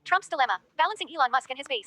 Trump's dilemma, balancing Elon Musk and his base.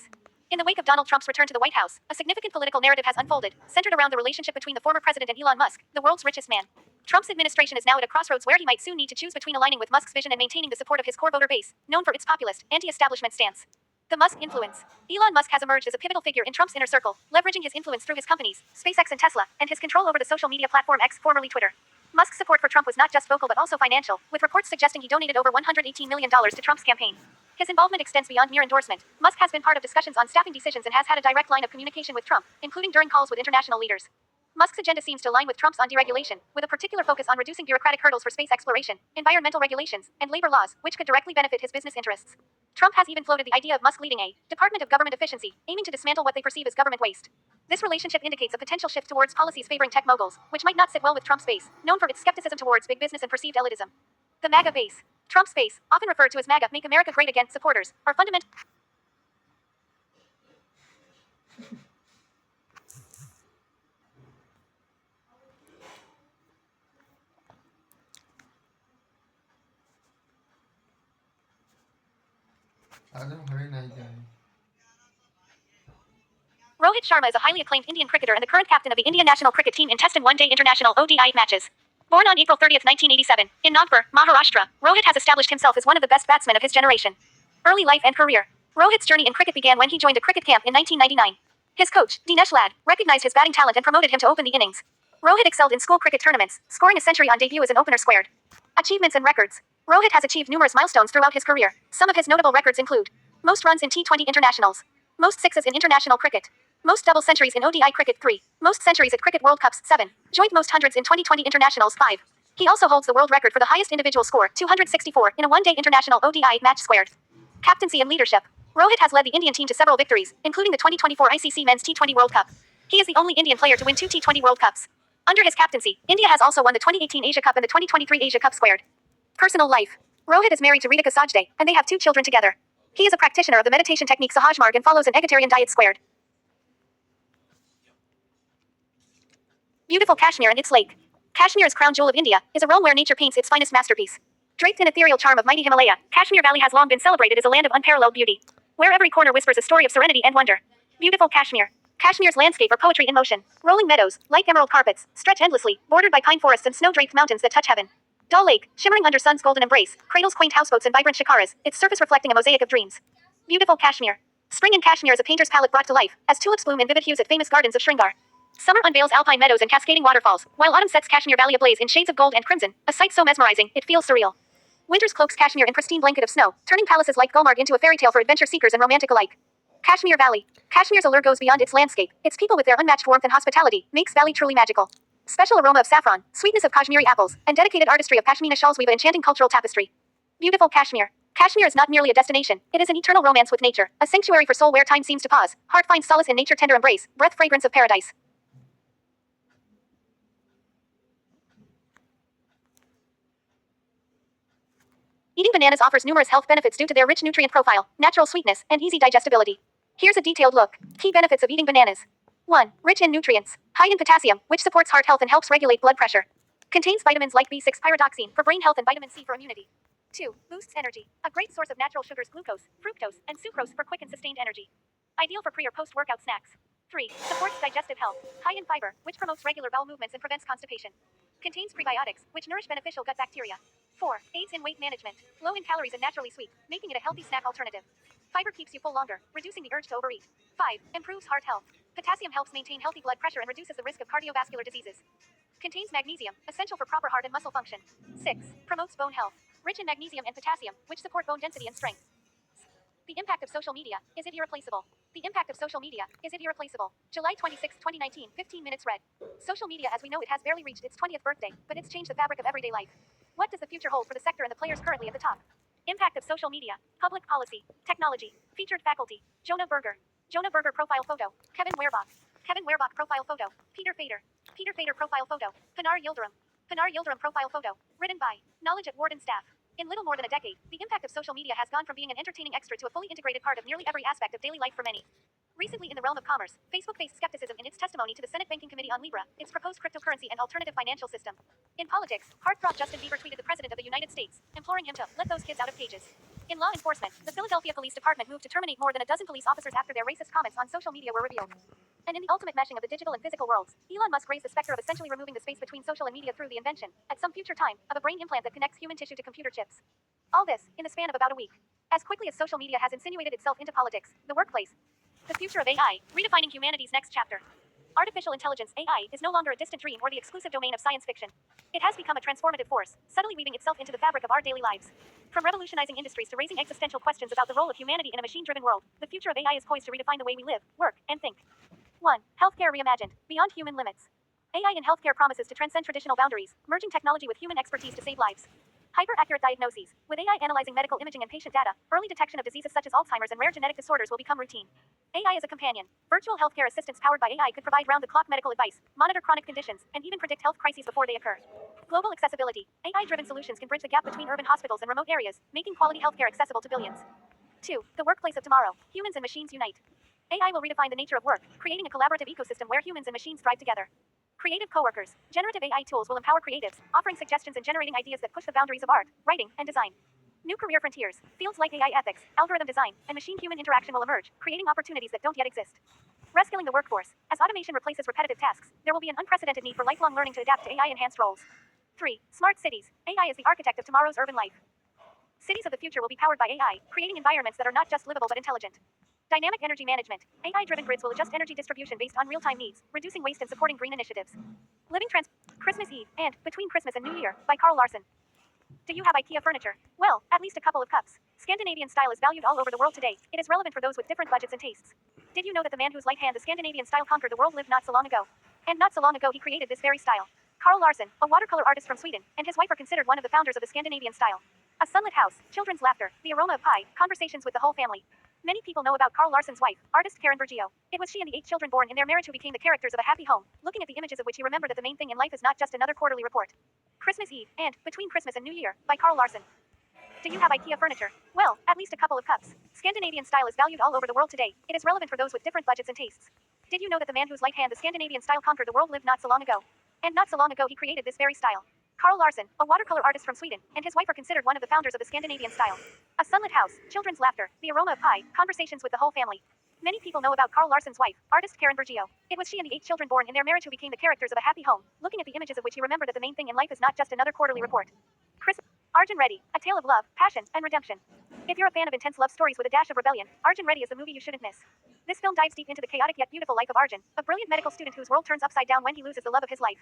In the wake of Donald Trump's return to the White House, a significant political narrative has unfolded, centered around the relationship between the former president and Elon Musk, the world's richest man. Trump's administration is now at a crossroads where he might soon need to choose between aligning with Musk's vision and maintaining the support of his core voter base, known for its populist, anti-establishment stance. The Musk influence. Elon Musk has emerged as a pivotal figure in Trump's inner circle, leveraging his influence through his companies, SpaceX and Tesla, and his control over the social media platform X, formerly Twitter. Musk's support for Trump was not just vocal but also financial, with reports suggesting he donated over $118 million to Trump's campaign. His involvement extends beyond mere endorsement. Musk has been part of discussions on staffing decisions and has had a direct line of communication with Trump, including during calls with international leaders. Musk's agenda seems to align with Trump's on deregulation, with a particular focus on reducing bureaucratic hurdles for space exploration, environmental regulations, and labor laws, which could directly benefit his business interests. Trump has even floated the idea of Musk leading a Department of Government Efficiency, aiming to dismantle what they perceive as government waste. This relationship indicates a potential shift towards policies favoring tech moguls, which might not sit well with Trump's base, known for its skepticism towards big business and perceived elitism. The MAGA base. Trump's base, often referred to as MAGA, Make America Great Again supporters, are fundamental. Rohit Sharma is a highly acclaimed Indian cricketer and the current captain of the Indian national cricket team in Test and One-Day International (ODI) matches. Born on April 30, 1987, in Nagpur, Maharashtra, Rohit has established himself as one of the best batsmen of his generation. Early life and career. Rohit's journey in cricket began when he joined a cricket camp in 1999. His coach, Dinesh Ladd, recognized his batting talent and promoted him to open the innings. Rohit excelled in school cricket tournaments, scoring a century on debut as an opener squared. Achievements and records. Rohit has achieved numerous milestones throughout his career. Some of his notable records include most runs in T20 internationals, most sixes in international cricket, most double centuries in ODI cricket 3, most centuries at Cricket World Cups 7, joint most hundreds in 2020 internationals 5. He also holds the world record for the highest individual score, 264, in a one-day international ODI match squared. Captaincy and leadership. Rohit has led the Indian team to several victories, including the 2024 ICC Men's T20 World Cup. He is the only Indian player to win 2 T20 World Cups. Under his captaincy, India has also won the 2018 Asia Cup and the 2023 Asia Cup squared. Personal life. Rohit is married to Ritika Sajde, and they have 2 children together. He is a practitioner of the meditation technique Sahaj Marg and follows an vegetarian diet squared. Beautiful Kashmir and its lake. Kashmir's crown jewel of India is a realm where nature paints its finest masterpiece. Draped in ethereal charm of mighty Himalaya, Kashmir Valley has long been celebrated as a land of unparalleled beauty, where every corner whispers a story of serenity and wonder. Beautiful Kashmir. Kashmir's landscape are poetry in motion. Rolling meadows, light emerald carpets, stretch endlessly, bordered by pine forests and snow-draped mountains that touch heaven. Dal Lake, shimmering under sun's golden embrace, cradles quaint houseboats and vibrant shikaras, its surface reflecting a mosaic of dreams. Beautiful Kashmir. Spring in Kashmir is a painter's palette brought to life, as tulips bloom in vivid hues at famous gardens of Srinagar. Summer unveils alpine meadows and cascading waterfalls, while autumn sets Kashmir Valley ablaze in shades of gold and crimson, a sight so mesmerizing, it feels surreal. Winter's cloaks Kashmir in pristine blanket of snow, turning palaces like Gulmarg into a fairy tale for adventure seekers and romantic alike. Kashmir Valley. Kashmir's allure goes beyond its landscape. Its people with their unmatched warmth and hospitality makes Valley truly magical. Special aroma of saffron, sweetness of Kashmiri apples, and dedicated artistry of Pashmina shawls weave an enchanting cultural tapestry. Beautiful Kashmir. Kashmir is not merely a destination, it is an eternal romance with nature, a sanctuary for soul where time seems to pause, heart finds solace in nature tender embrace, breath fragrance of paradise. Eating bananas offers numerous health benefits due to their rich nutrient profile, natural sweetness, and easy digestibility. Here's a detailed look. Key benefits of eating bananas. 1. Rich in nutrients. High in potassium, which supports heart health and helps regulate blood pressure. Contains vitamins like B6 pyridoxine for brain health and vitamin C for immunity. 2. Boosts energy. A great source of natural sugars glucose, fructose, and sucrose for quick and sustained energy. Ideal for pre or post-workout snacks. 3. Supports digestive health. High in fiber, which promotes regular bowel movements and prevents constipation. Contains prebiotics, which nourish beneficial gut bacteria. 4. Aids in weight management. Low in calories and naturally sweet, making it a healthy snack alternative. Fiber keeps you full longer, reducing the urge to overeat. 5. Improves heart health. Potassium helps maintain healthy blood pressure and reduces the risk of cardiovascular diseases. Contains magnesium, essential for proper heart and muscle function. 6. Promotes bone health. Rich in magnesium and potassium, which support bone density and strength. The impact of social media. Is it irreplaceable? The impact of social media. Is it irreplaceable? July 26, 2019, 15 minutes read. Social media as we know it has barely reached its 20th birthday, but it's changed the fabric of everyday life. What does the future hold for the sector and the players currently at the top? Impact of social media. Public policy. Technology. Featured faculty. Jonah Berger. Jonah Berger profile photo. Kevin Werbach. Kevin Werbach profile photo. Peter Fader. Peter Fader profile photo. Pinar Yildirim. Pinar Yildirim profile photo. Written by Knowledge at Wharton staff. In little more than a decade, the impact of social media has gone from being an entertaining extra to a fully integrated part of nearly every aspect of daily life for many. Recently in the realm of commerce, Facebook faced skepticism in its testimony to the Senate Banking Committee on Libra, its proposed cryptocurrency and alternative financial system. In politics, heartthrob Justin Bieber tweeted the President of the United States, imploring him to let those kids out of cages. In law enforcement, the Philadelphia Police Department moved to terminate more than a dozen police officers after their racist comments on social media were revealed. And in the ultimate meshing of the digital and physical worlds, Elon Musk raised the specter of essentially removing the space between social and media through the invention, at some future time, of a brain implant that connects human tissue to computer chips. All this, in the span of about a week. As quickly as social media has insinuated itself into politics, the workplace, the future of AI, redefining humanity's next chapter. Artificial intelligence, AI, is no longer a distant dream or the exclusive domain of science fiction. It has become a transformative force, subtly weaving itself into the fabric of our daily lives. From revolutionizing industries to raising existential questions about the role of humanity in a machine-driven world, the future of AI is poised to redefine the way we live, work, and think. 1. Healthcare reimagined, beyond human limits. AI in healthcare promises to transcend traditional boundaries, merging technology with human expertise to save lives. Hyper-accurate diagnoses. With AI analyzing medical imaging and patient data, early detection of diseases such as Alzheimer's and rare genetic disorders will become routine. AI as a companion. Virtual healthcare assistants powered by AI could provide round-the-clock medical advice, monitor chronic conditions, and even predict health crises before they occur. Global accessibility. AI-driven solutions can bridge the gap between urban hospitals and remote areas, making quality healthcare accessible to billions. 2. The workplace of tomorrow. Humans and machines unite. AI will redefine the nature of work, creating a collaborative ecosystem where humans and machines thrive together. Creative coworkers. Generative AI tools will empower creatives, offering suggestions and generating ideas that push the boundaries of art, writing, and design. New career frontiers. Fields like AI ethics, algorithm design, and machine-human interaction will emerge, creating opportunities that don't yet exist. Reskilling the workforce. As automation replaces repetitive tasks, there will be an unprecedented need for lifelong learning to adapt to AI-enhanced roles. 3. Smart cities. AI is the architect of tomorrow's urban life. Cities of the future will be powered by AI, creating environments that are not just livable but intelligent. Dynamic energy management. AI-driven grids will adjust energy distribution based on real-time needs, reducing waste and supporting green initiatives. Living trans. Christmas Eve and Between Christmas and New Year by Carl Larson. Do you have IKEA furniture? Well, at least a couple of cups. Scandinavian style is valued all over the world today. It is relevant for those with different budgets and tastes. Did you know that the man whose light hand the Scandinavian style conquered the world lived not so long ago? And not so long ago he created this very style. Carl Larson, a watercolor artist from Sweden, and his wife are considered one of the founders of the Scandinavian style. A sunlit house, children's laughter, the aroma of pie, conversations with the whole family. Many people know about Carl Larson's wife, artist Karen Bergio. It was she and the 8 children born in their marriage who became the characters of a happy home, looking at the images of which he remembered that the main thing in life is not just another quarterly report. Christmas Eve and Between Christmas and New Year by Carl Larson. Do you have IKEA furniture? Well, at least a couple of cups. Scandinavian style is valued all over the world today. It is relevant for those with different budgets and tastes. Did you know that the man whose light hand the Scandinavian style conquered the world lived not so long ago? And not so long ago he created this very style. Carl Larson, a watercolor artist from Sweden, and his wife are considered one of the founders of the Scandinavian style. A sunlit house, children's laughter, the aroma of pie, conversations with the whole family. Many people know about Carl Larson's wife, artist Karen Bergio. It was she and the 8 children born in their marriage who became the characters of a happy home, looking at the images of which he remembered that the main thing in life is not just another quarterly report. Arjun Reddy, a tale of love, passion, and redemption. If you're a fan of intense love stories with a dash of rebellion, Arjun Reddy is the movie you shouldn't miss. This film dives deep into the chaotic yet beautiful life of Arjun, a brilliant medical student whose world turns upside down when he loses the love of his life.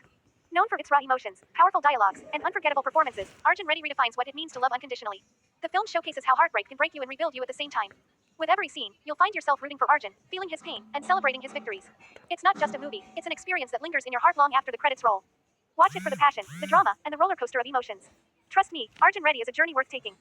Known for its raw emotions, powerful dialogues, and unforgettable performances, Arjun Reddy redefines what it means to love unconditionally. The film showcases how heartbreak can break you and rebuild you at the same time. With every scene, you'll find yourself rooting for Arjun, feeling his pain, and celebrating his victories. It's not just a movie, it's an experience that lingers in your heart long after the credits roll. Watch it for the passion, the drama, and the roller coaster of emotions. Trust me, Arjun Reddy is a journey worth taking.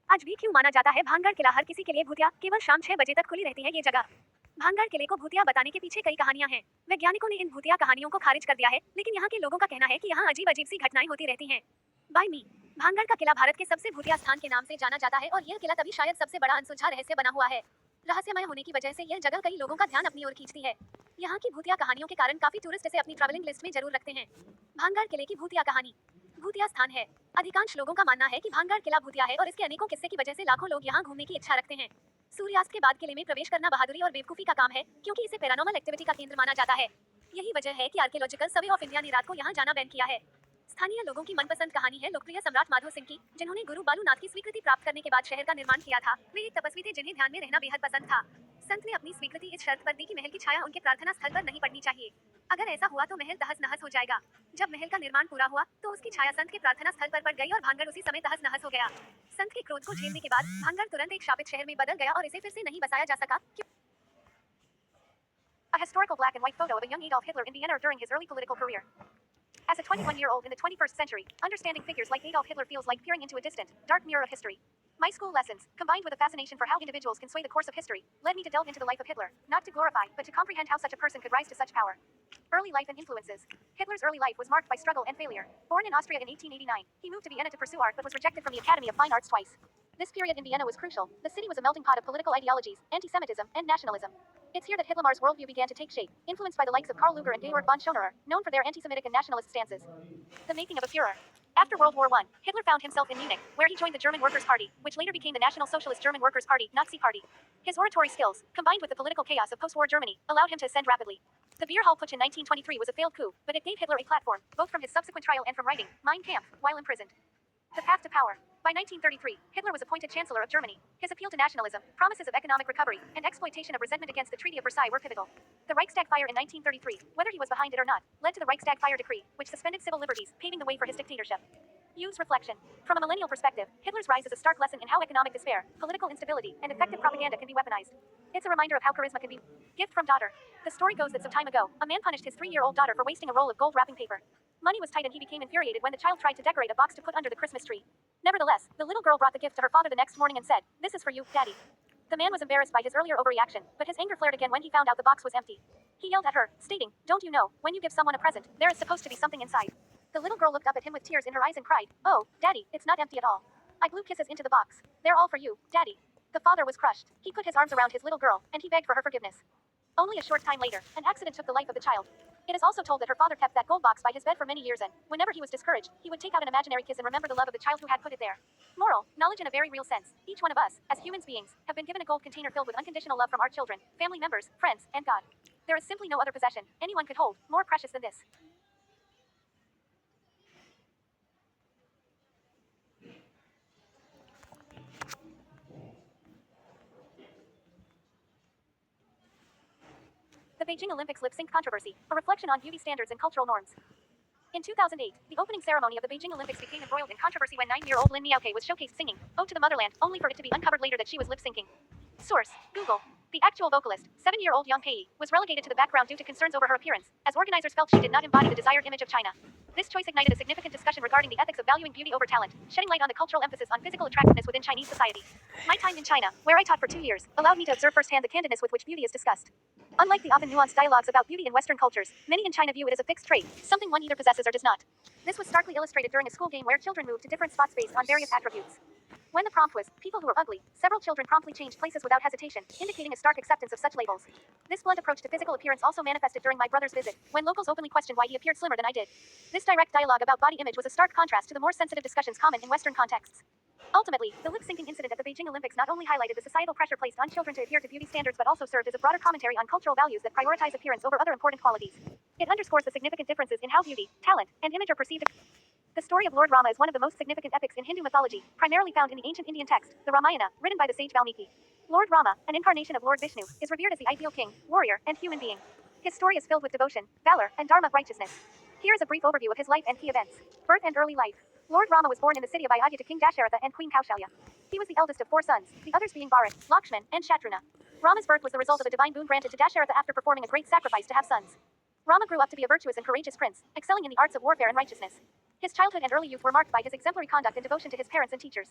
आज भी क्यों माना जाता है भानगढ़ किला हर किसी के लिए भूतिया, केवल शाम 6 बजे तक खुली रहती है ये जगह। भानगढ़ किले को भूतिया बताने के पीछे कई कहानियां हैं। वैज्ञानिकों ने इन भूतिया कहानियों को खारिज कर दिया है, लेकिन यहाँ के लोगों का कहना है कि यहाँ अजीब अजीब सी घटनाएं होती रहती हैं। बाय मी। भानगढ़ का किला भारत के सबसे भूतिया स्थान के नाम से जाना जाता है और यह किला तभी शायद सबसे बड़ा अनसुलझा रहस्य बना हुआ है। रहस्यमय होने की वजह से यह जगह कई लोगों का ध्यान अपनी ओर खींचती है। यहाँ की भूतिया कहानियों के कारण काफी टूरिस्ट इसे अपनी ट्रैवलिंग लिस्ट में जरूर रखते हैं। भानगढ़ किले की भूतिया कहानी। भूतिया स्थान है। अधिकांश लोगों का मानना है कि भानगढ़ किला भूतिया है और इसके अनेकों किस्से की वजह से लाखों लोग यहाँ घूमने की इच्छा रखते हैं। सूर्यास्त के बाद किले में प्रवेश करना बहादुरी और बेवकूफी का काम है, क्योंकि इसे पैरानॉर्मल एक्टिविटी का केंद्र माना जाता है। यही वजह है कि आर्कियोलॉजिकल सर्वे ऑफ इंडिया ने रात को यहाँ जाना बैन किया है। स्थानीय लोगों की मनपसंद कहानी है लोकप्रिय सम्राट माधो सिंह की, जिन्होंने गुरु बालूनाथ की स्वीकृति प्राप्त करने के बाद शहर का निर्माण किया था। वे एक तपस्वी थे जिन्हें ध्यान में रहना बेहद पसंद था। संत ने अपनी स्वीकृति इस शर्त पर दी कि महल की छाया उनके प्रार्थना स्थल पर नहीं पड़नी चाहिए। अगर ऐसा हुआ तो महल तहस नहस हो जाएगा। जब महल का निर्माण पूरा हुआ तो उसकी छाया संत के प्रार्थना स्थल पर पड़ गई और भानगढ़ उसी समय तहस नहस हो गया। संत के क्रोध को झेलने के बाद भानगढ़ तुरंत एक शापित शहर में बदल गया और इसे फिर से नहीं बसाया जा सका। A historical black and white photo of a young Adolf Hitler in Vienna during his early political career. As a 21-year-old in the 21st century, understanding figures like Adolf Hitler feels like peering into a distant, dark mirror of history. My school lessons, combined with a fascination for how individuals can sway the course of history, led me to delve into the life of Hitler, not to glorify, but to comprehend how such a person could rise to such power. Early life and influences. Hitler's early life was marked by struggle and failure. Born in Austria in 1889, he moved to Vienna to pursue art but was rejected from the Academy of Fine Arts twice. This period in Vienna was crucial. The city was a melting pot of political ideologies, anti-Semitism, and nationalism. It's here that Hitler's worldview began to take shape, influenced by the likes of Karl Lueger and Georg von Schonerer, known for their anti-Semitic and nationalist stances. The making of a Führer. After World War I, Hitler found himself in Munich, where he joined the German Workers' Party, which later became the National Socialist German Workers' Party, Nazi Party. His oratory skills, combined with the political chaos of post-war Germany, allowed him to ascend rapidly. The Beer Hall Putsch in 1923 was a failed coup, but it gave Hitler a platform, both from his subsequent trial and from writing Mein Kampf while imprisoned. The path to power. By 1933, Hitler was appointed Chancellor of Germany. His appeal to nationalism, promises of economic recovery, and exploitation of resentment against the Treaty of Versailles were pivotal. The Reichstag fire in 1933, whether he was behind it or not, led to the Reichstag fire decree, which suspended civil liberties, paving the way for his dictatorship. Use reflection. From a millennial perspective, Hitler's rise is a stark lesson in how economic despair, political instability, and effective propaganda can be weaponized. It's a reminder of how charisma can be. Gift from daughter. The story goes that some time ago, a man punished his 3-year-old daughter for wasting a roll of gold wrapping paper. Money was tight and he became infuriated when the child tried to decorate a box to put under the Christmas tree. Nevertheless, the little girl brought the gift to her father the next morning and said, "This is for you, Daddy." The man was embarrassed by his earlier overreaction, but his anger flared again when he found out the box was empty. He yelled at her, stating, "Don't you know, when you give someone a present, there is supposed to be something inside." The little girl looked up at him with tears in her eyes and cried, "Oh, Daddy, it's not empty at all. I blew kisses into the box. They're all for you, Daddy." The father was crushed. He put his arms around his little girl, and he begged for her forgiveness. Only a short time later, an accident took the life of the child. It is also told that her father kept that gold box by his bed for many years and, whenever he was discouraged, he would take out an imaginary kiss and remember the love of the child who had put it there. Moral, knowledge in a very real sense. Each one of us, as human beings, have been given a gold container filled with unconditional love from our children, family members, friends, and God. There is simply no other possession anyone could hold more precious than this. The Beijing Olympics lip sync controversy, a reflection on beauty standards and cultural norms. In 2008, the opening ceremony of the Beijing Olympics became embroiled in controversy when 9-year-old Lin Miaoke was showcased singing "Ode to the Motherland," only for it to be uncovered later that she was lip-syncing. Source: Google. The actual vocalist, 7-year-old Yang Pei, was relegated to the background due to concerns over her appearance, as organizers felt she did not embody the desired image of China. This choice ignited a significant discussion regarding the ethics of valuing beauty over talent, shedding light on the cultural emphasis on physical attractiveness within Chinese society. My time in China, where I taught for 2 years, allowed me to observe firsthand the candidness with which beauty is discussed. Unlike the often nuanced dialogues about beauty in Western cultures, many in China view it as a fixed trait, something one either possesses or does not. This was starkly illustrated during a school game where children moved to different spots based on various attributes. When the prompt was, "people who are ugly," several children promptly changed places without hesitation, indicating a stark acceptance of such labels. This blunt approach to physical appearance also manifested during my brother's visit, when locals openly questioned why he appeared slimmer than I did. This direct dialogue about body image was a stark contrast to the more sensitive discussions common in Western contexts. Ultimately, the lip-syncing incident at the Beijing Olympics not only highlighted the societal pressure placed on children to adhere to beauty standards but also served as a broader commentary on cultural values that prioritize appearance over other important qualities. It underscores the significant differences in how beauty, talent, and image are perceived. The story of Lord Rama is one of the most significant epics in Hindu mythology, primarily found in the ancient Indian text, the Ramayana, written by the sage Valmiki. Lord Rama, an incarnation of Lord Vishnu, is revered as the ideal king, warrior, and human being. His story is filled with devotion, valor, and dharma righteousness. Here is a brief overview of his life and key events. Birth and early life. Lord Rama was born in the city of Ayodhya to King Dasharatha and Queen Kaushalya. He was the eldest of 4 sons, the others being Bharat, Lakshman, and Shatruna. Rama's birth was the result of a divine boon granted to Dasharatha after performing a great sacrifice to have sons. Rama grew up to be a virtuous and courageous prince, excelling in the arts of warfare and righteousness. His childhood and early youth were marked by his exemplary conduct and devotion to his parents and teachers.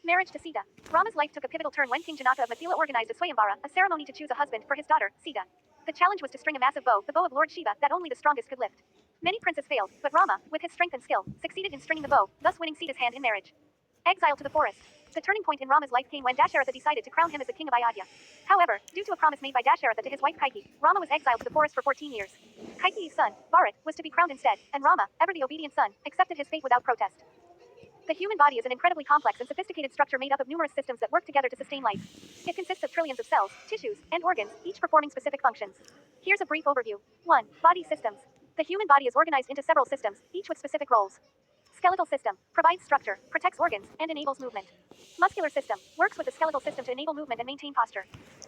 Marriage to Sita. Rama's life took a pivotal turn when King Janaka of Mithila organized a Swayamvara, a ceremony to choose a husband for his daughter, Sita. The challenge was to string a massive bow, the bow of Lord Shiva, that only the strongest could lift. Many princes failed, but Rama, with his strength and skill, succeeded in stringing the bow, thus winning Sita's hand in marriage. Exile to the forest. The turning point in Rama's life came when Dasharatha decided to crown him as the king of Ayodhya. However, due to a promise made by Dasharatha to his wife Kaikeyi, Rama was exiled to the forest for 14 years. Kaikeyi's son, Bharat, was to be crowned instead, and Rama, ever the obedient son, accepted his fate without protest. The human body is an incredibly complex and sophisticated structure made up of numerous systems that work together to sustain life. It consists of trillions of cells, tissues, and organs, each performing specific functions. Here's a brief overview. 1. Body systems. The human body is organized into several systems, each with specific roles. Skeletal system provides structure, protects organs, and enables movement. Muscular system works with the skeletal system to enable movement and maintain posture.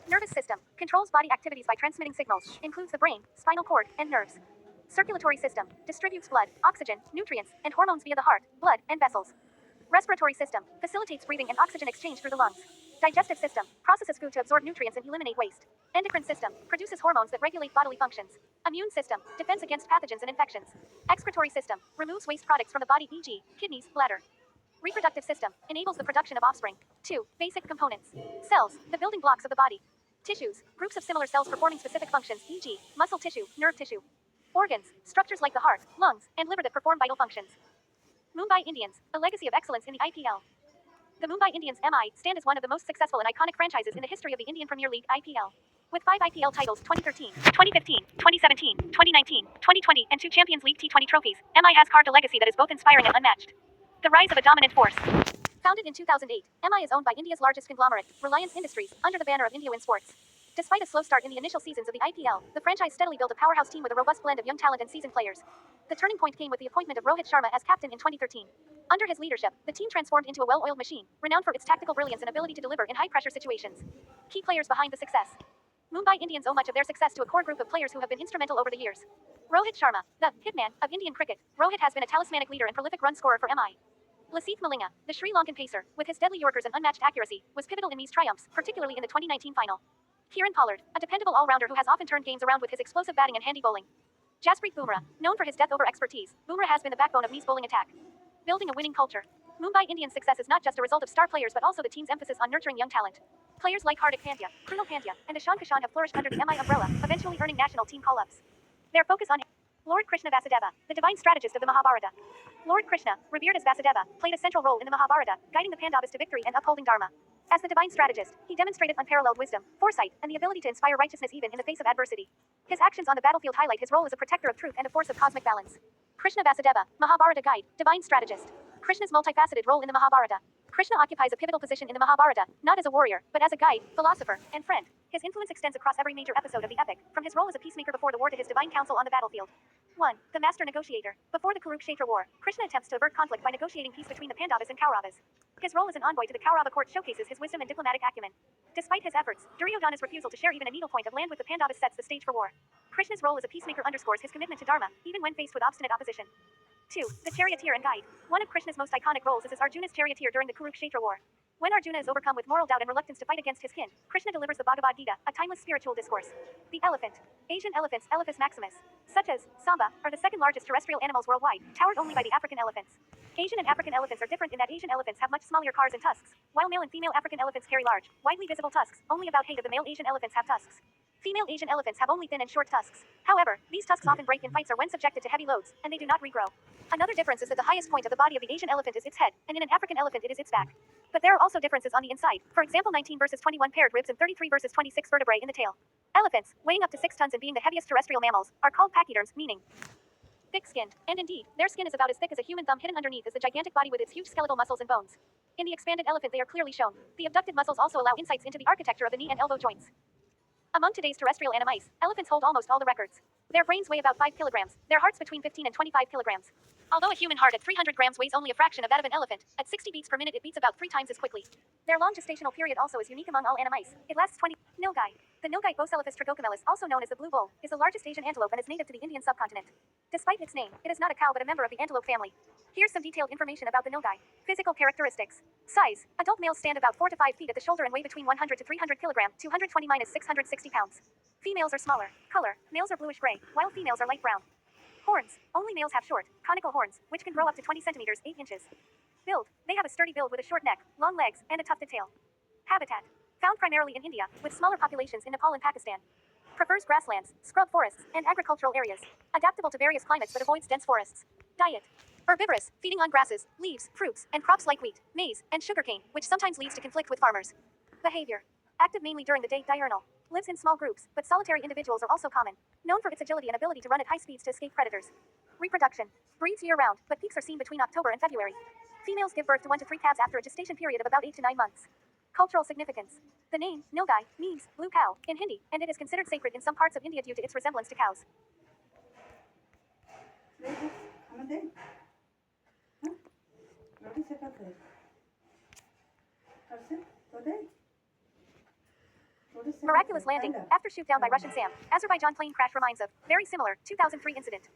Nervous system controls body activities by transmitting signals, includes the brain, spinal cord, and nerves. Circulatory system distributes blood, oxygen, nutrients, and hormones via the heart, blood, and vessels. Respiratory system facilitates breathing and oxygen exchange through the lungs. Digestive system processes food to absorb nutrients and eliminate waste. Endocrine system produces hormones that regulate bodily functions. Immune system defends against pathogens and infections. Excretory system removes waste products from the body, e.g., kidneys, bladder. Reproductive system. Enables the production of offspring. 2. Basic components. Cells. The building blocks of the body. Tissues. Groups of similar cells performing specific functions, e.g., muscle tissue, nerve tissue. Organs. Structures like the heart, lungs, and liver that perform vital functions. Mumbai Indians. A legacy of excellence in the IPL. The Mumbai Indians MI stand as one of the most successful and iconic franchises in the history of the Indian Premier League IPL. With 5 IPL titles 2013, 2015, 2017, 2019, 2020, and 2 Champions League T20 trophies, MI has carved a legacy that is both inspiring and unmatched. The rise of a dominant force. Founded in 2008, MI is owned by India's largest conglomerate, Reliance Industries, under the banner of India Win Sports. Despite a slow start in the initial seasons of the IPL, the franchise steadily built a powerhouse team with a robust blend of young talent and seasoned players. The turning point came with the appointment of Rohit Sharma as captain in 2013. Under his leadership, the team transformed into a well-oiled machine, renowned for its tactical brilliance and ability to deliver in high-pressure situations. Key players behind the success. Mumbai Indians owe much of their success to a core group of players who have been instrumental over the years. Rohit Sharma, the hitman of Indian cricket. Rohit has been a talismanic leader and prolific run scorer for MI. Lasith Malinga, the Sri Lankan pacer, with his deadly yorkers and unmatched accuracy, was pivotal in these triumphs, particularly in the 2019 final. Kieran Pollard, a dependable all-rounder who has often turned games around with his explosive batting and handy bowling. Jasprit Bumrah, known for his death-over expertise, Bumrah has been the backbone of Me's bowling attack. Building a winning culture. Mumbai Indians' success is not just a result of star players but also the team's emphasis on nurturing young talent. Players like Hardik Pandya, Krunal Pandya, and Ishan Kishan have flourished under the MI umbrella, eventually earning national team call-ups. Their focus on Lord Krishna Vasudeva, the divine strategist of the Mahabharata. Lord Krishna, revered as Vasudeva, played a central role in the Mahabharata, guiding the Pandavas to victory and upholding Dharma. As the divine strategist, he demonstrated unparalleled wisdom, foresight, and the ability to inspire righteousness even in the face of adversity. His actions on the battlefield highlight his role as a protector of truth and a force of cosmic balance. Krishna Vasudeva, Mahabharata guide, divine strategist. Krishna's multifaceted role in the Mahabharata. Krishna occupies a pivotal position in the Mahabharata, not as a warrior, but as a guide, philosopher, and friend. His influence extends across every major episode of the epic, from his role as a peacemaker before the war to his divine counsel on the battlefield. 1. The Master Negotiator. Before the Kurukshetra War, Krishna attempts to avert conflict by negotiating peace between the Pandavas and Kauravas. His role as an envoy to the Kaurava court showcases his wisdom and diplomatic acumen. Despite his efforts, Duryodhana's refusal to share even a needlepoint of land with the Pandavas sets the stage for war. Krishna's role as a peacemaker underscores his commitment to Dharma, even when faced with obstinate opposition. 2. The Charioteer and Guide. One of Krishna's most iconic roles is as Arjuna's charioteer during the Kurukshetra War. When Arjuna is overcome with moral doubt and reluctance to fight against his kin, Krishna delivers the Bhagavad Gita, a timeless spiritual discourse. The elephant. Asian elephants, Elephas maximus, such as Samba, are the second largest terrestrial animals worldwide, towered only by the African elephants. Asian and African elephants are different in that Asian elephants have much smaller cars and tusks, while male and female African elephants carry large, widely visible tusks. Only about 8 of the male Asian elephants have tusks. Female Asian elephants have only thin and short tusks. However, these tusks often break in fights or when subjected to heavy loads, and they do not regrow. Another difference is that the highest point of the body of the Asian elephant is its head, and in an African elephant it is its back. But there are also differences on the inside. For example, 19 versus 21 paired ribs and 33 versus 26 vertebrae in the tail. Elephants, weighing up to 6 tons and being the heaviest terrestrial mammals, are called pachyderms, meaning thick-skinned. And indeed, their skin is about as thick as a human thumb. Hidden underneath is the gigantic body with its huge skeletal muscles and bones. In the expanded elephant they are clearly shown. The abducted muscles also allow insights into the architecture of the knee and elbow joints. Among today's terrestrial animals, elephants hold almost all the records. Their brains weigh about 5 kilograms, their hearts between 15 and 25 kilograms. Although a human heart at 300 grams weighs only a fraction of that of an elephant, at 60 beats per minute it beats about 3 times as quickly. Their long gestational period also is unique among all animals. It lasts 20. Nilgai. The Nilgai Boselephus tragocamelus, also known as the blue bull, is the largest Asian antelope and is native to the Indian subcontinent. Despite its name, it is not a cow but a member of the antelope family. Here's some detailed information about the Nilgai. Physical characteristics. Size. Adult males stand about 4 to 5 feet at the shoulder and weigh between 100 to 300 kilograms, 220 minus 660 pounds. Females are smaller. Color. Males are bluish-gray, while females are light brown. Horns. Only males have short, conical horns, which can grow up to 20 centimeters, 8 inches. Build. They have a sturdy build with a short neck, long legs, and a tufted tail. Habitat. Found primarily in India, with smaller populations in Nepal and Pakistan. Prefers grasslands, scrub forests, and agricultural areas. Adaptable to various climates but avoids dense forests. Diet. Herbivorous, feeding on grasses, leaves, fruits, and crops like wheat, maize, and sugarcane, which sometimes leads to conflict with farmers. Behavior. Active mainly during the day, diurnal. Lives in small groups, but solitary individuals are also common. Known for its agility and ability to run at high speeds to escape predators. Reproduction. Breeds year-round, but peaks are seen between October and February. Females give birth to 1 to 3 calves after a gestation period of about 8 to 9 months. Cultural significance. The name, Nilgai, means blue cow, in Hindi, and it is considered sacred in some parts of India due to its resemblance to cows. Miraculous landing, after shoot down by Russian SAM. Azerbaijan plane crash reminds of, very similar, 2003 incident.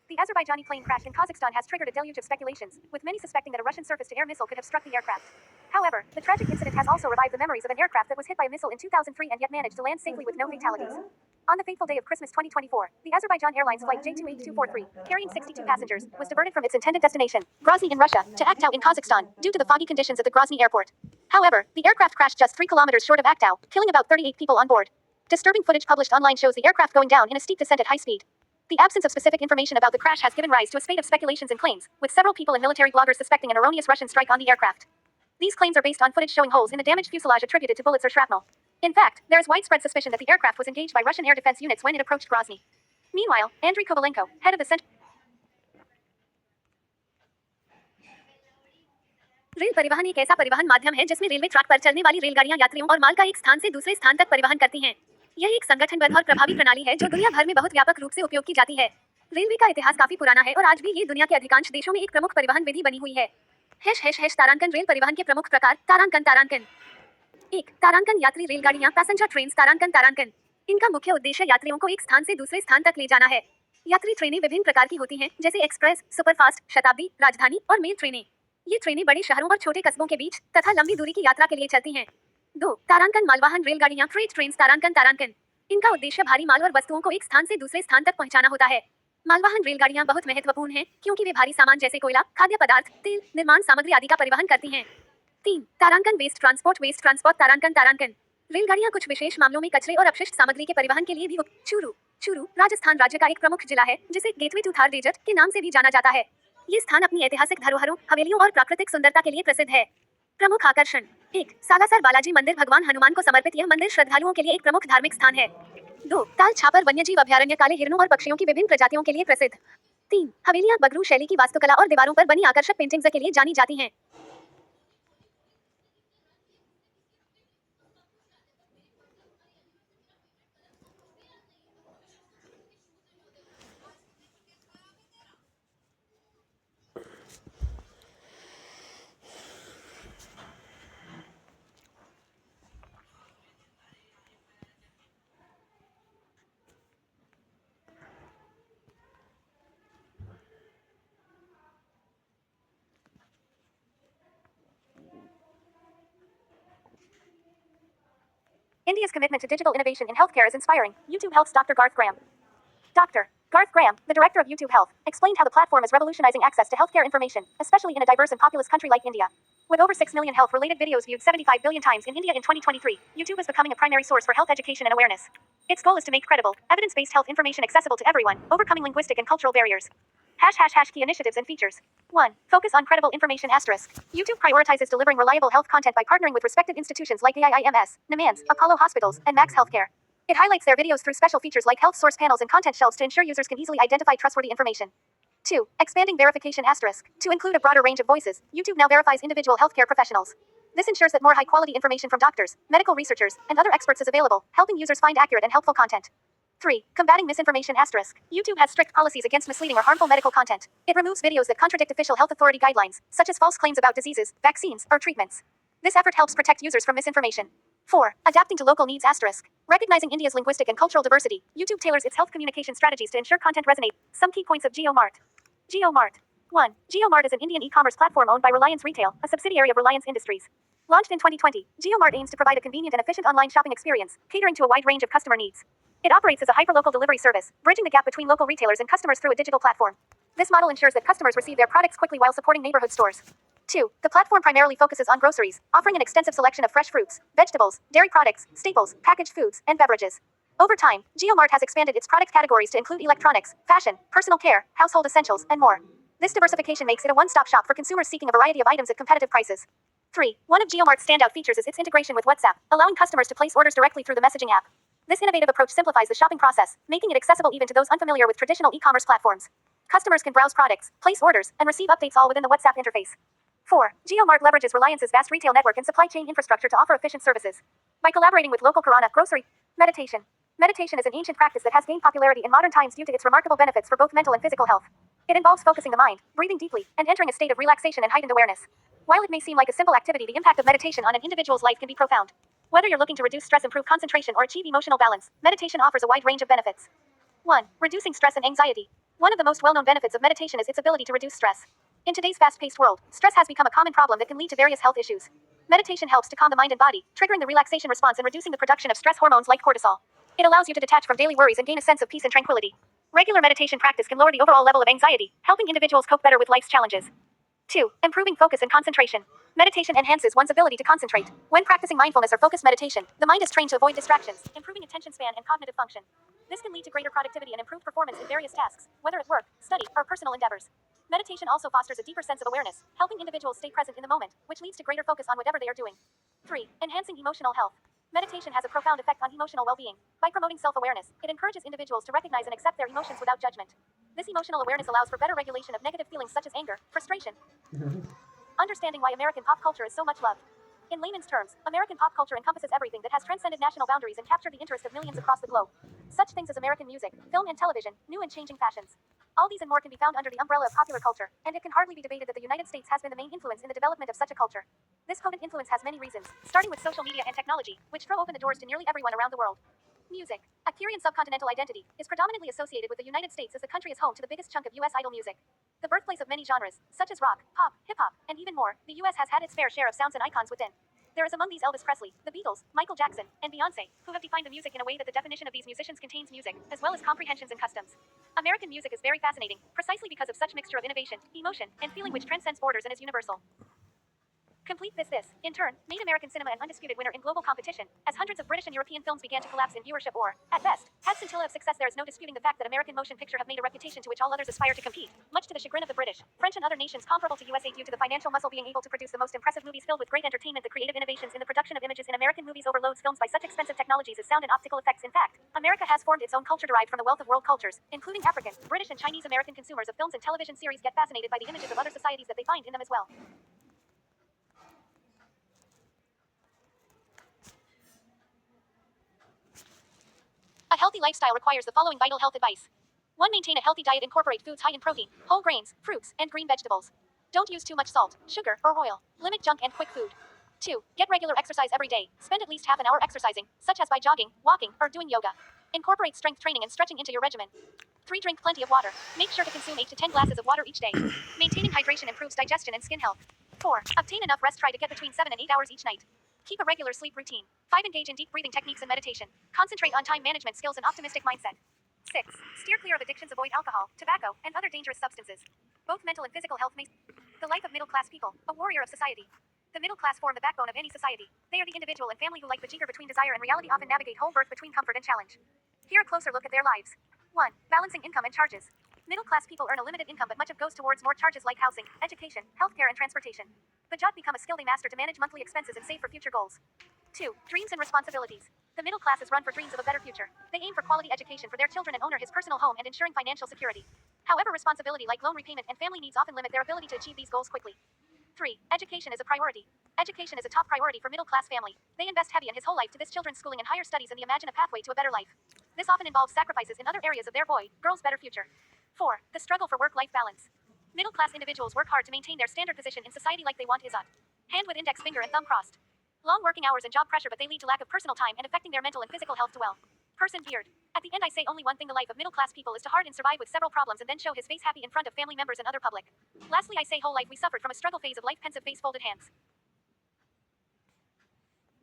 The Azerbaijani plane crash in Kazakhstan has triggered a deluge of speculations, with many suspecting that a Russian surface-to-air missile could have struck the aircraft. However, the tragic incident has also revived the memories of an aircraft that was hit by a missile in 2003 and yet managed to land safely with no fatalities. On the fateful day of Christmas 2024, the Azerbaijan Airlines flight J28243, carrying 62 passengers, was diverted from its intended destination, Grozny in Russia, to Aktau in Kazakhstan, due to the foggy conditions at the Grozny airport. However, the aircraft crashed just 3 kilometers short of Aktau, killing about 38 people on board. Disturbing footage published online shows the aircraft going down in a steep descent at high speed. The absence of specific information about the crash has given rise to a spate of speculations and claims, with several people and military bloggers suspecting an erroneous Russian strike on the aircraft. These claims are based on footage showing holes in the damaged fuselage attributed to bullets or shrapnel. In fact, there is widespread suspicion that the aircraft was engaged by Russian air defense units when it approached Grozny. Meanwhile, Andriy Kovalenko, head of the Center rail परिवहन एक ऐसा परिवहन माध्यम है जिसमें railway track पर चलने वाली रेलगाड़ियां यात्रियों और माल का एक स्थान से दूसरे स्थान तक परिवहन करती हैं। यह एक संगठनबद्ध और प्रभावी प्रणाली है जो दुनिया भर में बहुत व्यापक रूप से उपयोग की जाती है। रेलवे का इतिहास काफी पुराना है और आज भी ये दुनिया के अधिकांश देशों में एक प्रमुख परिवहन विधि बनी हुई है। तारांकन रेल परिवहन के प्रमुख प्रकार तारांकन 1. तारांकन यात्री रेलगाड़ियां पैसेंजर ट्रेन तारांकन। इनका मुख्य उद्देश्य यात्रियों को एक स्थान से दूसरे स्थान तक ले जाना है। यात्री ट्रेनें विभिन्न प्रकार की होती हैं, जैसे एक्सप्रेस, सुपरफास्ट, शताब्दी, राजधानी और मेल ट्रेनें। ये ट्रेनें बड़े शहरों और छोटे कस्बों के बीच तथा लंबी दूरी की यात्रा के लिए चलती हैं। 2. तारांकन मालवाहन रेलगाड़ियां फ्रेट ट्रेन तारांकन। इनका उद्देश्य भारी माल और वस्तुओं को एक स्थान से दूसरे स्थान तक पहुंचाना होता है। मालवाहन रेलगाड़ियां बहुत महत्वपूर्ण हैं क्योंकि वे भारी सामान जैसे कोयला, खाद्य पदार्थ, तेल, निर्माण सामग्री आदि का परिवहन करती हैं। 3. तारांकन वेस्ट ट्रांसपोर्ट तारांकन। रेलगाड़ियां कुछ विशेष मामलों में कचरे और अपशिष्ट सामग्री के परिवहन के लिए भी चूरू राजस्थान राज्य का एक प्रमुख जिला है, जिसे गेटवे टू थार डेजर्ट के नाम से भी जाना जाता है। ये स्थान अपनी ऐतिहासिक धरोहरों, हवेलियों और प्राकृतिक सुंदरता के लिए प्रसिद्ध है। प्रमुख आकर्षण 1. सालासर बालाजी मंदिर भगवान हनुमान को समर्पित यह मंदिर श्रद्धालुओं के लिए एक प्रमुख धार्मिक स्थान है। 2. ताल छापर वन्यजीव अभयारण्य काले हिरणों और पक्षियों की विभिन्न प्रजातियों के लिए प्रसिद्ध। 3. हवेलियां बगरू शैली की वास्तुकला और दीवारों पर बनी आकर्षक पेंटिंग्स के लिए जानी जाती हैं। India's commitment to digital innovation in healthcare is inspiring. YouTube Health's Dr. Garth Graham. Dr. Garth Graham, the director of YouTube Health, explained how the platform is revolutionizing access to healthcare information, especially in a diverse and populous country like India. With over 6 million health-related videos viewed 75 billion times in India in 2023, YouTube is becoming a primary source for health education and awareness. Its goal is to make credible, evidence-based health information accessible to everyone, overcoming linguistic and cultural barriers. Key initiatives and features. 1. Focus on credible information *. YouTube prioritizes delivering reliable health content by partnering with respected institutions like AIIMS, NIMANS, Apollo Hospitals, and Max Healthcare. It highlights their videos through special features like health source panels and content shelves to ensure users can easily identify trustworthy information. 2. Expanding verification *. To include a broader range of voices, YouTube now verifies individual healthcare professionals. This ensures that more high-quality information from doctors, medical researchers, and other experts is available, helping users find accurate and helpful content. 3. Combating misinformation *. YouTube has strict policies against misleading or harmful medical content. It removes videos that contradict official health authority guidelines, such as false claims about diseases, vaccines, or treatments. This effort helps protect users from misinformation. 4. Adapting to local needs *. Recognizing India's linguistic and cultural diversity, YouTube tailors its health communication strategies to ensure content resonates. Some key points of JioMart. JioMart. 1. JioMart is an Indian e-commerce platform owned by Reliance Retail, a subsidiary of Reliance Industries. Launched in 2020, JioMart aims to provide a convenient and efficient online shopping experience, catering to a wide range of customer needs. It operates as a hyperlocal delivery service, bridging the gap between local retailers and customers through a digital platform. This model ensures that customers receive their products quickly while supporting neighborhood stores. 2. The platform primarily focuses on groceries, offering an extensive selection of fresh fruits, vegetables, dairy products, staples, packaged foods, and beverages. Over time, JioMart has expanded its product categories to include electronics, fashion, personal care, household essentials, and more. This diversification makes it a one-stop shop for consumers seeking a variety of items at competitive prices. 3. One of JioMart's standout features is its integration with WhatsApp, allowing customers to place orders directly through the messaging app. This innovative approach simplifies the shopping process, making it accessible even to those unfamiliar with traditional e-commerce platforms. Customers can browse products, place orders, and receive updates all within the WhatsApp interface. 4. JioMart leverages Reliance's vast retail network and supply chain infrastructure to offer efficient services. By collaborating with local Kirana grocery, meditation. Meditation is an ancient practice that has gained popularity in modern times due to its remarkable benefits for both mental and physical health. It involves focusing the mind, breathing deeply, and entering a state of relaxation and heightened awareness. While it may seem like a simple activity, the impact of meditation on an individual's life can be profound. Whether you're looking to reduce stress, improve concentration, or achieve emotional balance, meditation offers a wide range of benefits. 1. Reducing stress and anxiety. One of the most well-known benefits of meditation is its ability to reduce stress. In today's fast-paced world, stress has become a common problem that can lead to various health issues. Meditation helps to calm the mind and body, triggering the relaxation response and reducing the production of stress hormones like cortisol. It allows you to detach from daily worries and gain a sense of peace and tranquility. Regular meditation practice can lower the overall level of anxiety, helping individuals cope better with life's challenges. 2. Improving focus and concentration. Meditation enhances one's ability to concentrate. When practicing mindfulness or focused meditation, the mind is trained to avoid distractions, improving attention span and cognitive function. This can lead to greater productivity and improved performance in various tasks, whether at work, study, or personal endeavors. Meditation also fosters a deeper sense of awareness, helping individuals stay present in the moment, which leads to greater focus on whatever they are doing. 3. Enhancing emotional health. Meditation has a profound effect on emotional well-being. By promoting self-awareness, it encourages individuals to recognize and accept their emotions without judgment. This emotional awareness allows for better regulation of negative feelings such as anger, frustration, understanding why American pop culture is so much loved. In layman's terms, American pop culture encompasses everything that has transcended national boundaries and captured the interest of millions across the globe. Such things as American music, film and television, new and changing fashions. All these and more can be found under the umbrella of popular culture, and it can hardly be debated that the United States has been the main influence in the development of such a culture. This potent influence has many reasons, starting with social media and technology, which throw open the doors to nearly everyone around the world. Music. A Korean subcontinental identity is predominantly associated with the United States as the country is home to the biggest chunk of U.S. idol music. The birthplace of many genres, such as rock, pop, hip-hop, and even more, the U.S. has had its fair share of sounds and icons within. There is among these Elvis Presley, the Beatles, Michael Jackson, and Beyoncé, who have defined the music in a way that the definition of these musicians contains music, as well as comprehensions and customs. American music is very fascinating, precisely because of such mixture of innovation, emotion, and feeling which transcends borders and is universal. Complete this, in turn, made American cinema an undisputed winner in global competition, as hundreds of British and European films began to collapse in viewership or, at best, had scintilla of success. There is no disputing the fact that American motion picture have made a reputation to which all others aspire to compete, much to the chagrin of the British, French and other nations comparable to USA due to the financial muscle being able to produce the most impressive movies filled with great entertainment. The creative innovations in the production of images in American movies overloads films by such expensive technologies as sound and optical effects. In fact, America has formed its own culture derived from the wealth of world cultures, including African, British and Chinese American consumers of films and television series get fascinated by the images of other societies that they find in them as well. A healthy lifestyle requires the following vital health advice. 1. Maintain a healthy diet. Incorporate foods high in protein, whole grains, fruits, and green vegetables. Don't use too much salt, sugar, or oil. Limit junk and quick food. 2. Get regular exercise every day. Spend at least half an hour exercising, such as by jogging, walking, or doing yoga. Incorporate strength training and stretching into your regimen. 3. Drink plenty of water. Make sure to consume 8 to 10 glasses of water each day. Maintaining hydration improves digestion and skin health. 4. Obtain enough rest. Try to get between 7 and 8 hours each night. Keep a regular sleep routine. 5. Engage in deep breathing techniques and meditation. Concentrate on time management skills and optimistic mindset. 6. Steer clear of addictions. Avoid alcohol, tobacco, and other dangerous substances. Both mental and physical health may. The life of middle class people, a warrior of society. The middle class form the backbone of any society. They are the individual and family who, like the jigger between desire and reality, often navigate whole birth between comfort and challenge. Here a closer look at their lives. 1. Balancing income and charges. Middle class people earn a limited income, but much of goes towards more charges like housing, education, healthcare, and transportation. The job become a skill they master to manage monthly expenses and save for future goals. 2. Dreams and responsibilities. The middle class is run for dreams of a better future. They aim for quality education for their children and owner his personal home and ensuring financial security. However, responsibility like loan repayment and family needs often limit their ability to achieve these goals quickly. 3. Education is a priority. Education is a top priority for middle class family. They invest heavy in his whole life to this children's schooling and higher studies and they imagine a pathway to a better life. This often involves sacrifices in other areas of their boy, girl's better future. 4. The struggle for work-life balance. Middle class individuals work hard to maintain their standard position in society like they want his on. Hand with index finger and thumb crossed. Long working hours and job pressure, but they lead to lack of personal time and affecting their mental and physical health to well. Person beard. At the end I say only one thing: the life of middle class people is to hard and survive with several problems and then show his face happy in front of family members and other public. Lastly I say whole life we suffered from a struggle phase of life, pensive face, folded hands.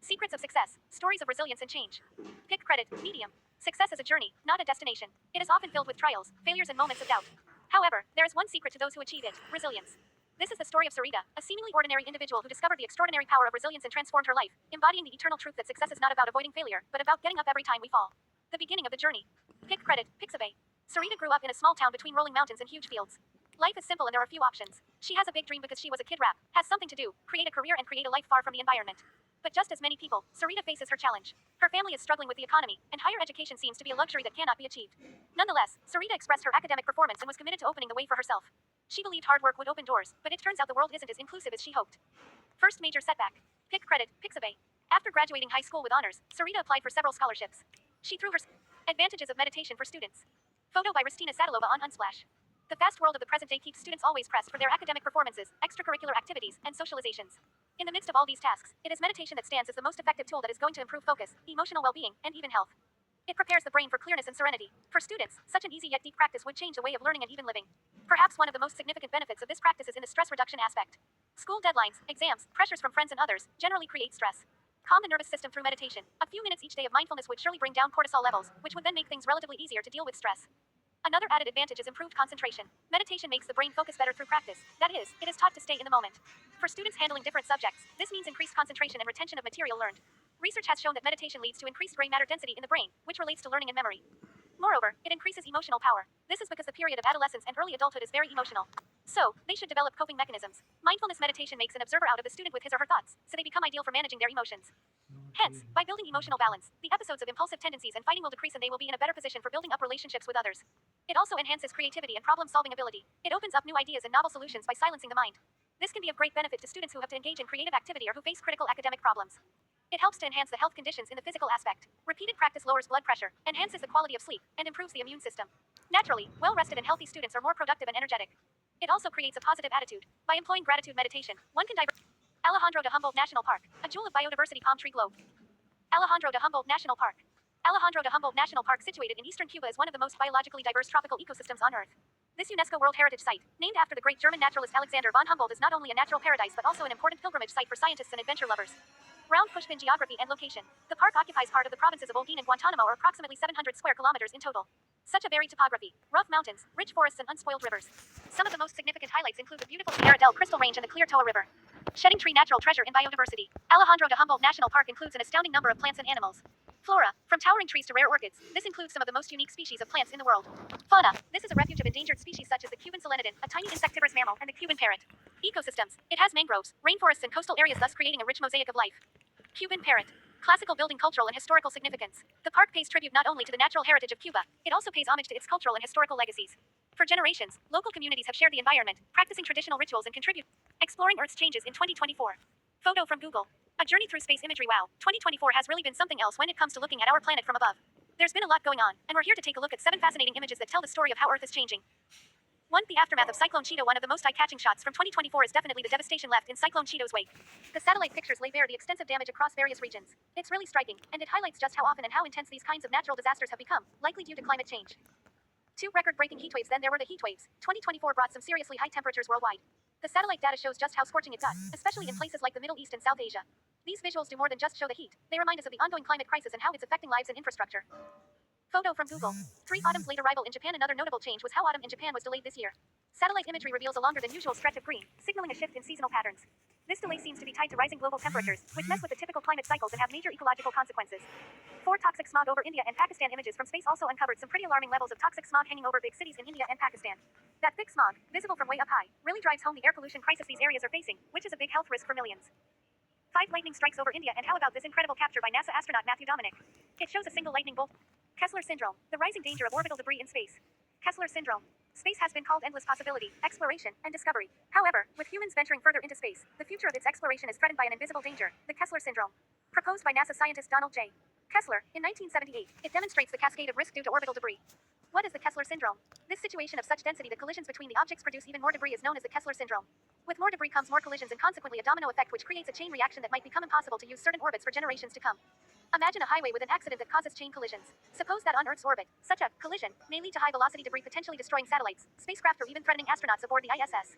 Secrets of success. Stories of resilience and change. Pick credit, medium. Success is a journey, not a destination. It is often filled with trials, failures and moments of doubt. However, there is one secret to those who achieve it: resilience. This is the story of Sarita, a seemingly ordinary individual who discovered the extraordinary power of resilience and transformed her life, embodying the eternal truth that success is not about avoiding failure, but about getting up every time we fall. The beginning of the journey. Pick credit, Pixabay. Sarita grew up in a small town between rolling mountains and huge fields. Life is simple and there are few options. She has a big dream because she was a kid rap, has something to do, create a career and create a life far from the environment. But just as many people, Sarita faces her challenge. Her family is struggling with the economy, and higher education seems to be a luxury that cannot be achieved. Nonetheless, Sarita expressed her academic performance and was committed to opening the way for herself. She believed hard work would open doors, but it turns out the world isn't as inclusive as she hoped. First major setback. Pick credit, Pixabay. After graduating high school with honors, Sarita applied for several scholarships. She threw her advantages of meditation for students. Photo by Ristina Sadalova on Unsplash. The fast world of the present day keeps students always pressed for their academic performances, extracurricular activities, and socializations. In the midst of all these tasks, it is meditation that stands as the most effective tool that is going to improve focus, emotional well-being, and even health. It prepares the brain for clearness and serenity. For students, such an easy yet deep practice would change the way of learning and even living. Perhaps one of the most significant benefits of this practice is in the stress reduction aspect. School deadlines, exams, pressures from friends and others generally create stress. Calm the nervous system through meditation. A few minutes each day of mindfulness would surely bring down cortisol levels, which would then make things relatively easier to deal with stress. Another added advantage is improved concentration. Meditation makes the brain focus better through practice. That is, it is taught to stay in the moment. For students handling different subjects, this means increased concentration and retention of material learned. Research has shown that meditation leads to increased gray matter density in the brain, which relates to learning and memory. Moreover, it increases emotional power. This is because the period of adolescence and early adulthood is very emotional. So, they should develop coping mechanisms. Mindfulness meditation makes an observer out of the student with his or her thoughts, so they become ideal for managing their emotions. Hence, by building emotional balance, the episodes of impulsive tendencies and fighting will decrease and they will be in a better position for building up relationships with others. It also enhances creativity and problem-solving ability. It opens up new ideas and novel solutions by silencing the mind. This can be of great benefit to students who have to engage in creative activity or who face critical academic problems. It helps to enhance the health conditions in the physical aspect. Repeated practice lowers blood pressure, enhances the quality of sleep, and improves the immune system. Naturally, well-rested and healthy students are more productive and energetic. It also creates a positive attitude. By employing gratitude meditation, one can Alejandro de Humboldt National Park, a jewel of biodiversity palm tree globe. Alejandro de Humboldt National Park. Alejandro de Humboldt National Park, situated in eastern Cuba, is one of the most biologically diverse tropical ecosystems on Earth. This UNESCO World Heritage Site, named after the great German naturalist Alexander von Humboldt, is not only a natural paradise but also an important pilgrimage site for scientists and adventure lovers. Round Pushpin geography and location. The park occupies part of the provinces of Holguin and Guantanamo, or approximately 700 square kilometers in total. Such a varied topography, rough mountains, rich forests, and unspoiled rivers. Some of the most significant highlights include the beautiful Sierra del Crystal Range and the clear Toa River. Shedding Tree, natural treasure in biodiversity. Alejandro de Humboldt National Park includes an astounding number of plants and animals. Flora, from towering trees to rare orchids, this includes some of the most unique species of plants in the world. Fauna, this is a refuge of endangered species such as the Cuban solenodon, a tiny insectivorous mammal, and the Cuban parrot. Ecosystems, it has mangroves, rainforests, and coastal areas, thus creating a rich mosaic of life. Cuban parrot. Classical building, cultural and historical significance. The park pays tribute not only to the natural heritage of Cuba, it also pays homage to its cultural and historical legacies. For generations, local communities have shared the environment, practicing traditional rituals and contribute. Exploring Earth's changes in 2024. Photo from Google. A journey through space imagery. Wow, 2024 has really been something else when it comes to looking at our planet from above. There's been a lot going on, and we're here to take a look at 7 fascinating images that tell the story of how Earth is changing. 1. The aftermath of Cyclone Cheeto. One of the most eye-catching shots from 2024 is definitely the devastation left in Cyclone Cheeto's wake. The satellite pictures lay bare the extensive damage across various regions. It's really striking, and it highlights just how often and how intense these kinds of natural disasters have become, likely due to climate change. 2. Record-breaking heatwaves. Then there were the heatwaves. 2024 brought some seriously high temperatures worldwide. The satellite data shows just how scorching it got, especially in places like the Middle East and South Asia. These visuals do more than just show the heat. They remind us of the ongoing climate crisis and how it's affecting lives and infrastructure. Photo from Google. 3. Autumn's late arrival in Japan. Another notable change was how autumn in Japan was delayed this year. Satellite imagery reveals a longer than usual stretch of green, signaling a shift in seasonal patterns. This delay seems to be tied to rising global temperatures, which mess with the typical climate cycles and have major ecological consequences. 4. Toxic smog over India and Pakistan. Images from space also uncovered some pretty alarming levels of toxic smog hanging over big cities in India and Pakistan. That thick smog, visible from way up high, really drives home the air pollution crisis these areas are facing, which is a big health risk for millions. 5. Lightning strikes over India. And how about this incredible capture by NASA astronaut Matthew Dominic? It shows a single lightning bolt. Kessler syndrome, the rising danger of orbital debris in space. Kessler syndrome. Space has been called endless possibility, exploration, and discovery. However, with humans venturing further into space, the future of its exploration is threatened by an invisible danger, the Kessler syndrome. Proposed by NASA scientist Donald J. Kessler, in 1978, it demonstrates the cascade of risk due to orbital debris. What is the Kessler syndrome? This situation of such density that collisions between the objects produce even more debris is known as the Kessler syndrome. With more debris comes more collisions and consequently a domino effect which creates a chain reaction that might become impossible to use certain orbits for generations to come. Imagine a highway with an accident that causes chain collisions. Suppose that on Earth's orbit, such a collision may lead to high-velocity debris potentially destroying satellites, spacecraft, or even threatening astronauts aboard the ISS.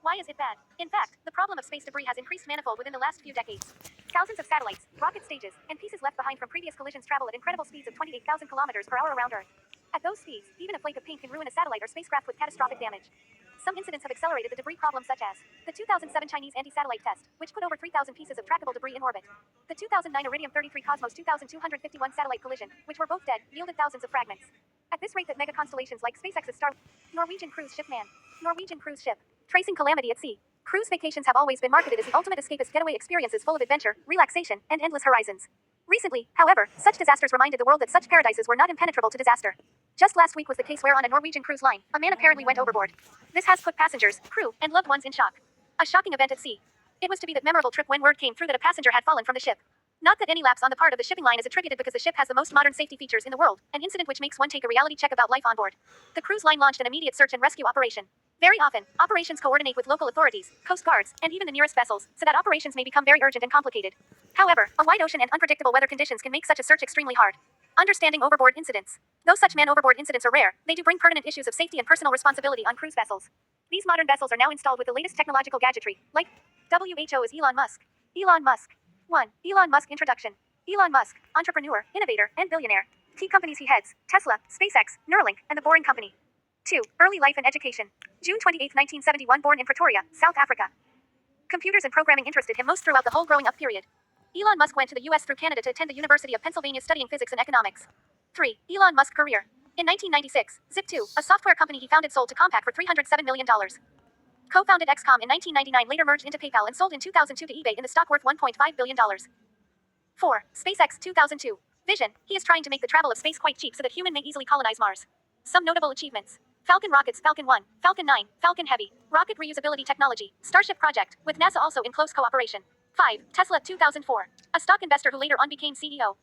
Why is it bad? In fact, the problem of space debris has increased manifold within the last few decades. Thousands of satellites, rocket stages, and pieces left behind from previous collisions travel at incredible speeds of 28,000 kilometers per hour around Earth. At those speeds, even a flake of paint can ruin a satellite or spacecraft with catastrophic damage. Some incidents have accelerated the debris problem, such as the 2007 Chinese anti-satellite test, which put over 3,000 pieces of trackable debris in orbit. The 2009 Iridium-33 Cosmos 2251 satellite collision, which were both dead, yielded thousands of fragments. At this rate that mega constellations like SpaceX's Star... Norwegian cruise ship man. Norwegian cruise ship. Tracing calamity at sea. Cruise vacations have always been marketed as the ultimate escapist getaway experiences full of adventure, relaxation, and endless horizons. Recently, however, such disasters reminded the world that such paradises were not impenetrable to disaster. Just last week was the case where on a Norwegian cruise line, a man apparently went overboard. This has put passengers, crew, and loved ones in shock. A shocking event at sea. It was to be that memorable trip when word came through that a passenger had fallen from the ship. Not that any lapse on the part of the shipping line is attributed because the ship has the most modern safety features in the world, an incident which makes one take a reality check about life on board. The cruise line launched an immediate search and rescue operation. Very often, operations coordinate with local authorities, coast guards, and even the nearest vessels, so that operations may become very urgent and complicated. However, a wide ocean and unpredictable weather conditions can make such a search extremely hard. Understanding overboard incidents. Though such man overboard incidents are rare, they do bring pertinent issues of safety and personal responsibility on cruise vessels. These modern vessels are now installed with the latest technological gadgetry, like WHO is Elon Musk. Elon Musk. 1. Elon Musk introduction. Elon Musk, entrepreneur, innovator, and billionaire. Key companies he heads: Tesla, SpaceX, Neuralink, and The Boring Company. 2. Early life and education. June 28, 1971, born in Pretoria, South Africa. Computers and programming interested him most throughout the whole growing up period. Elon Musk went to the US through Canada to attend the University of Pennsylvania studying physics and economics. 3. Elon Musk career. In 1996, Zip2, a software company he founded, sold to Compaq for $307 million. Co-founded XCOM in 1999, later merged into PayPal and sold in 2002 to eBay in the stock worth $1.5 billion. 4. SpaceX 2002. Vision. He is trying to make the travel of space quite cheap so that human may easily colonize Mars. Some notable achievements. Falcon rockets, Falcon 1, Falcon 9, Falcon Heavy, rocket reusability technology, Starship project, with NASA also in close cooperation. 5. Tesla 2004. A stock investor who later on became CEO.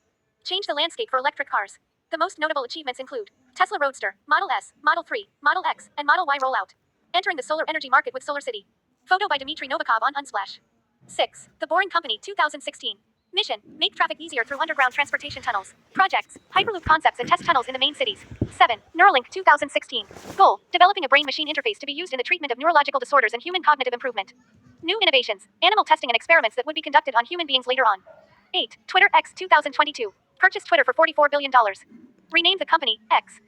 Changed the landscape for electric cars. The most notable achievements include Tesla Roadster, Model S, Model 3, Model X, and Model Y rollout. Entering the solar energy market with SolarCity. Photo by Dmitry Novikov on Unsplash. 6. The Boring Company 2016. Mission: make traffic easier through underground transportation tunnels. Projects: Hyperloop concepts and test tunnels in the main cities. 7. Neuralink 2016. Goal: developing a brain-machine interface to be used in the treatment of neurological disorders and human cognitive improvement. New innovations: animal testing and experiments that would be conducted on human beings later on. 8. Twitter X 2022. Purchased Twitter for $44 billion. Renamed the company X.